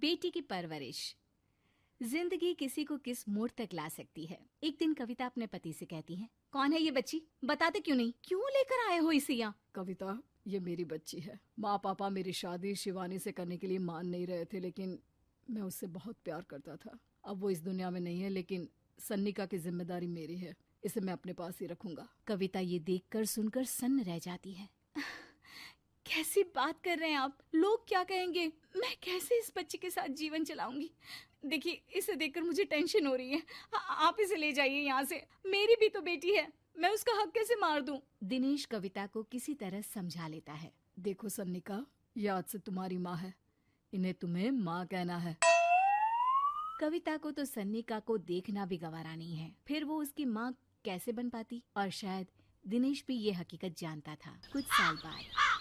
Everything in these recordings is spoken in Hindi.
बेटी की परवरिश। जिंदगी किसी को किस मोड़ तक ला सकती है। एक दिन कविता अपने पति से कहती है, कौन है ये बच्ची, बताते क्यों नहीं, क्यों लेकर आए हो इसे यहाँ? कविता, ये मेरी बच्ची है। माँ पापा मेरी शादी शिवानी से करने के लिए मान नहीं रहे थे, लेकिन मैं उससे बहुत प्यार करता था। अब वो इस दुनिया में नहीं है, लेकिन सन्निका की जिम्मेदारी मेरी है। इसे मैं अपने पास ही रखूंगा। कविता ये देखकर सुनकर सन्न रह जाती है। कैसी बात कर रहे हैं आप? लोग क्या कहेंगे? मैं कैसे इस बच्चे के साथ जीवन चलाऊंगी? देखिए, इसे देखकर मुझे टेंशन हो रही है। आप इसे ले जाइए यहाँ से। मेरी भी तो बेटी है, मैं उसका हक कैसे मार दूं? दिनेश कविता को किसी तरह समझा लेता है। देखो सन्निका, ये आज से तुम्हारी माँ है, इन्हें तुम्हें माँ कहना है। कविता को तो सन्निका को देखना भी गवारा नहीं है, फिर वो उसकी माँ कैसे बन पाती? और शायद दिनेश भी ये हकीकत जानता था। कुछ साल बाद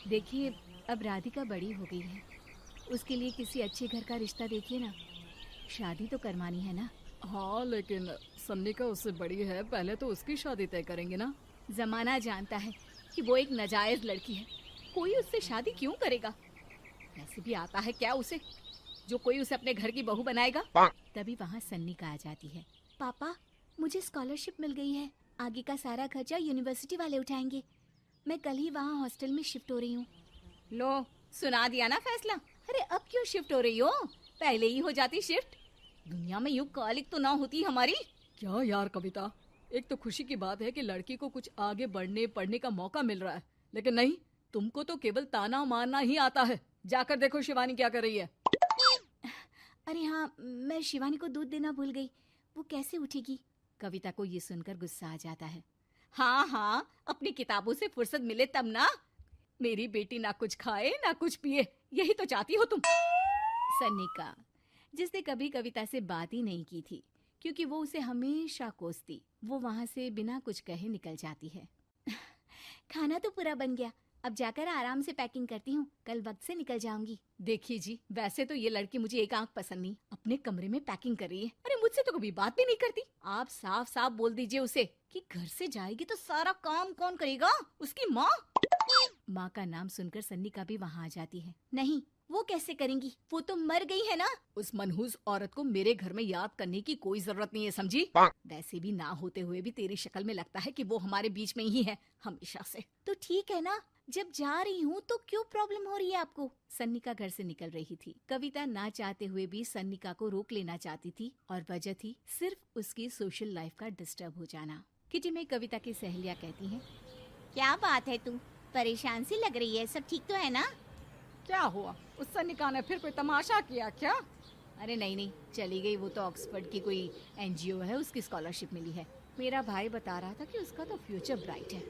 देखिए, अब राधिका बड़ी हो गई है, उसके लिए किसी अच्छे घर का रिश्ता देखिए ना। शादी तो करवानी है ना? हाँ, लेकिन सन्निका उससे बड़ी है, पहले तो उसकी शादी तय करेंगे ना। जमाना जानता है कि वो एक नाजायज लड़की है, कोई उससे शादी क्यों करेगा? वैसे भी आता है क्या उसे, जो कोई उसे अपने घर की बहू बनाएगा? तभी वहाँ सन्निका आ जाती है। पापा, मुझे स्कॉलरशिप मिल गई है, आगे का सारा खर्चा यूनिवर्सिटी वाले उठाएंगे। मैं कल ही वहाँ हॉस्टल में शिफ्ट हो रही हूँ। लो, सुना दिया ना फैसला। अरे अब क्यों शिफ्ट हो रही हो? पहले ही हो जाती शिफ्ट। दुनिया में यूं कालिक तो ना होती हमारी। क्या यार कविता, एक तो खुशी की बात है कि लड़की को कुछ आगे बढ़ने पढ़ने का मौका मिल रहा है, लेकिन नहीं, तुमको तो केवल ताना मारना ही आता है। जाकर देखो शिवानी क्या कर रही है। अरे हाँ, मैं शिवानी को दूध देना भूल गई, वो कैसे उठेगी? कविता को ये सुनकर गुस्सा आ जाता है। हाँ हाँ, अपनी किताबों से फुर्सत मिले तब ना। मेरी बेटी ना कुछ खाए ना कुछ पिए, यही तो चाहती हो तुम। सन्निका, जिसने कभी कविता से बात ही नहीं की थी, क्योंकि वो उसे हमेशा कोसती, वो वहाँ से बिना कुछ कहे निकल जाती है। खाना तो पूरा बन गया, अब जाकर आराम से पैकिंग करती हूँ, कल वक्त से निकल जाऊंगी। देखिए जी, वैसे तो ये लड़की मुझे एक आंख पसंद नहीं, अपने कमरे में पैकिंग कर रही है। अरे मुझसे तो कभी बात भी नहीं करती। आप साफ साफ बोल दीजिए उसे कि घर से जाएगी तो सारा काम कौन करेगा? उसकी माँ। माँ का नाम सुनकर सन्निका भी वहाँ आ जाती है। नहीं, वो कैसे करेंगी, वो तो मर गई है ना। उस मनहूस औरत को मेरे घर में याद करने की कोई जरूरत नहीं है, समझी? वैसे भी ना होते हुए भी तेरी शक्ल में लगता है कि वो हमारे बीच में ही है हमेशा से। तो ठीक है ना, जब जा रही हूँ तो क्यों प्रॉब्लम हो रही है आपको? सन्निका घर से निकल रही थी। कविता ना चाहते हुए भी सन्निका को रोक लेना चाहती थी, और वजह थी सिर्फ उसकी सोशल लाइफ का डिस्टर्ब हो जाना। किटी में कविता की सहेलियाँ कहती हैं, क्या बात है, तू परेशान सी लग रही है, सब ठीक तो है ना? क्या हुआ, उस सन्निका ने फिर कोई तमाशा किया क्या? अरे नहीं नहीं, चली गई, वो तो ऑक्सफोर्ड की कोई एनजीओ है, उसकी स्कॉलरशिप मिली है। मेरा भाई बता रहा था कि उसका तो फ्यूचर ब्राइट है।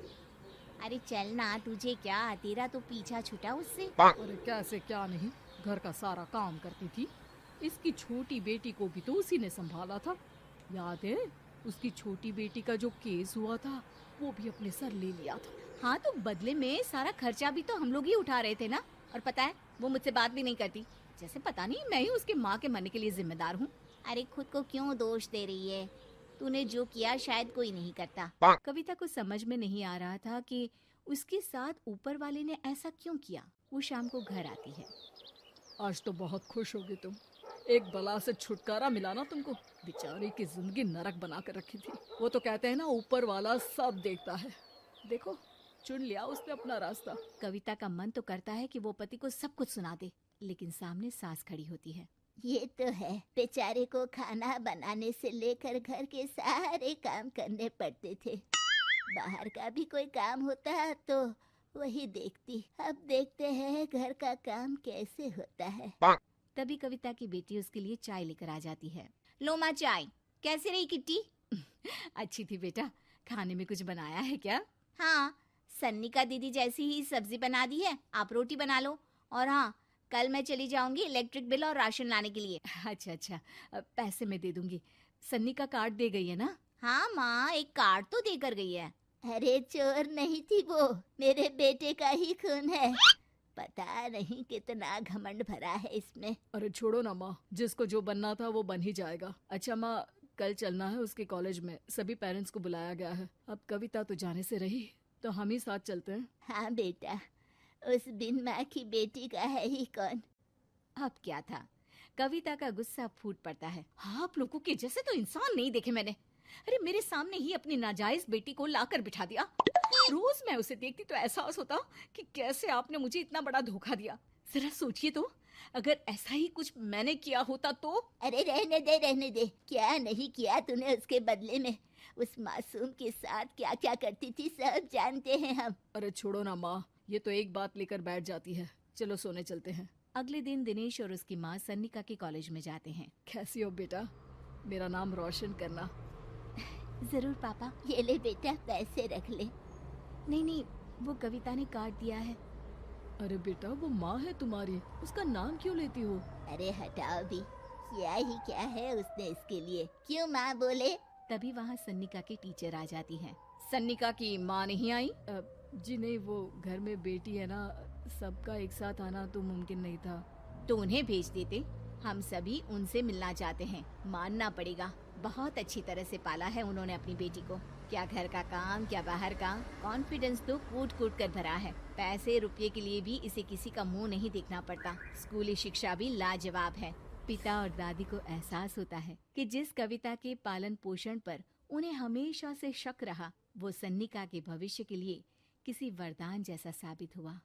अरे चल ना, तुझे क्या, तेरा तो पीछा छूटा उससे। अरे कैसे क्या नहीं, घर का सारा काम करती थी। इसकी छोटी बेटी को भी तो उसी ने संभाला था, याद है? उसकी छोटी बेटी का जो केस हुआ था, वो भी अपने सर ले लिया था। हाँ, तो बदले में सारा खर्चा भी तो हम लोग ही उठा रहे थे ना। और पता है, वो मुझसे बात भी नहीं करती, जैसे पता नहीं मैं ही उसकी माँ के मरने के लिए जिम्मेदार हूँ। अरे खुद को क्यों दोष दे रही है? तूने जो किया शायद कोई नहीं करता। कविता को समझ में नहीं आ रहा था कि उसके साथ ऊपर वाले ने ऐसा क्यों किया। वो शाम को घर आती है। आज तो बहुत खुश होगी तुम, एक बला से छुटकारा मिला ना तुमको। बेचारी की जिंदगी नरक बना कर रखी थी। वो तो कहते हैं ना, ऊपर वाला सब देखता है। देखो, चुन लिया उसने अपना रास्ता। कविता का मन तो करता है कि वो पति को सब कुछ सुना दे, लेकिन सामने सास खड़ी होती है। ये तो है, बेचारे को खाना बनाने से लेकर घर के सारे काम करने पड़ते थे। बाहर का भी कोई काम होता तो वही देखती। अब देखते हैं घर का काम कैसे होता है। तभी कविता की बेटी उसके लिए चाय लेकर आ जाती है। लो माँ चाय। कैसी रही किट्टी? अच्छी थी बेटा, खाने में कुछ बनाया है क्या? हाँ, सन्निका दीदी जैसी ही सब्जी बना दी है, आप रोटी बना लो। और हाँ, कल मैं चली जाऊंगी इलेक्ट्रिक बिल और राशन लाने के लिए। अच्छा अच्छा, पैसे मैं दे दूंगी। सन्नी का कार्ड दे गई है ना? हाँ माँ, एक कार्ड तो देकर गई है। अरे चोर नहीं थी वो, मेरे बेटे का ही खून है। पता नहीं कितना घमंड भरा है इसमें। अरे छोड़ो ना माँ, जिसको जो बनना था वो बन ही जाएगा। अच्छा माँ, कल चलना है उसके कॉलेज में, सभी पेरेंट्स को बुलाया गया है। अब कविता तो जाने से रही, तो हम ही साथ चलते हैं। हाँ बेटा, उस बिन माँ की बेटी का है ही कौन। अब क्या था, कविता का गुस्सा फूट पड़ता है। हाँ, आप लोगों के जैसे तो इंसान नहीं देखे मैंने। अरे मेरे सामने ही अपनी नाजायज बेटी को लाकर बिठा दिया। रोज मैं उसे देखती तो एहसास होता कि कैसे आपने मुझे इतना बड़ा धोखा दिया। जरा सोचिए तो, अगर ऐसा ही कुछ मैंने किया होता तो। अरे रहने दे, क्या नहीं किया तूने उसके बदले में। उस मासूम के साथ क्या क्या करती थी सब जानते हैं हम। अरे छोड़ो ना माँ, ये तो एक बात लेकर बैठ जाती है। चलो सोने चलते हैं। अगले दिन दिनेश और उसकी माँ सन्निका के कॉलेज में जाते हैं। कैसी हो बेटा? मेरा नाम रोशन करना। जरूर पापा। ये ले बेटा, पैसे रख ले। नहीं, वो कविता ने काट दिया है। अरे बेटा, वो माँ है तुम्हारी, उसका नाम क्यों लेती हो? अरे हटाओ भी, क्या ही क्या है उसने इसके लिए, क्यों माँ बोले। तभी वहाँ सन्निका की टीचर आ जाती है। सन्निका की माँ नहीं आई? जी नहीं, वो घर में बेटी है ना, सबका एक साथ आना तो मुमकिन नहीं था। तो उन्हें भेज देते, हम सभी उनसे मिलना चाहते हैं। मानना पड़ेगा, बहुत अच्छी तरह से पाला है उन्होंने अपनी बेटी को। क्या घर का काम, क्या बाहर का, कॉन्फिडेंस तो कूट कूट कर भरा है। पैसे रुपये के लिए भी इसे किसी का मुंह नहीं देखना पड़ता। स्कूली शिक्षा भी लाजवाब है। पिता और दादी को एहसास होता है कि जिस कविता के पालन पोषण पर उन्हें हमेशा से शक रहा, वो सन्निका के भविष्य के लिए किसी वरदान जैसा साबित हुआ।